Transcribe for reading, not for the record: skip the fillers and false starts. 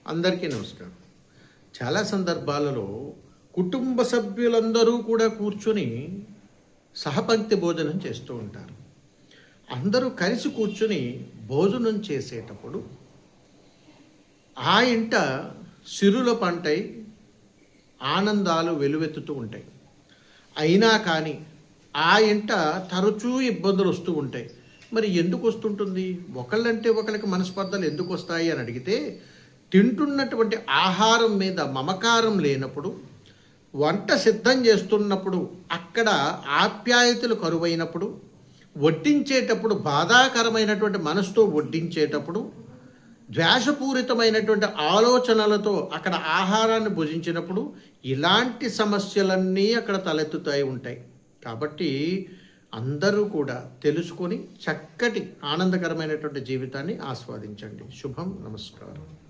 అందరికీ నమస్కారం. చాలా సందర్భాలలో కుటుంబ సభ్యులందరూ కూడా కూర్చొని సహపంక్తి భోజనం చేస్తూ ఉంటారు. అందరూ కలిసి కూర్చొని భోజనం చేసేటప్పుడు ఆ ఇంట సిరుల పంటై ఆనందాలు వెలువెత్తుతూ ఉంటాయి. అయినా కానీ ఆ ఇంట తరచూ ఇబ్బందులు వస్తూ ఉంటాయి. మరి ఎందుకు వస్తుంటుంది? ఒకళ్ళంటే ఒకరికి మనస్పర్ధలు ఎందుకు వస్తాయి అని అడిగితే, తింటున్నటువంటి ఆహారం మీద మమకారం లేనప్పుడు, వంట సిద్ధం చేస్తున్నప్పుడు అక్కడ ఆప్యాయతలు కరువైనప్పుడు, వడ్డించేటప్పుడు బాధాకరమైనటువంటి మనసుతో వడ్డించేటప్పుడు, ద్వేషపూరితమైనటువంటి ఆలోచనలతో అక్కడ ఆహారాన్ని భుజించినప్పుడు ఇలాంటి సమస్యలన్నీ అక్కడ తలెత్తుతాయి ఉంటాయి. కాబట్టి అందరూ కూడా తెలుసుకొని చక్కటి ఆనందకరమైనటువంటి జీవితాన్ని ఆస్వాదించండి. శుభం. నమస్కారం.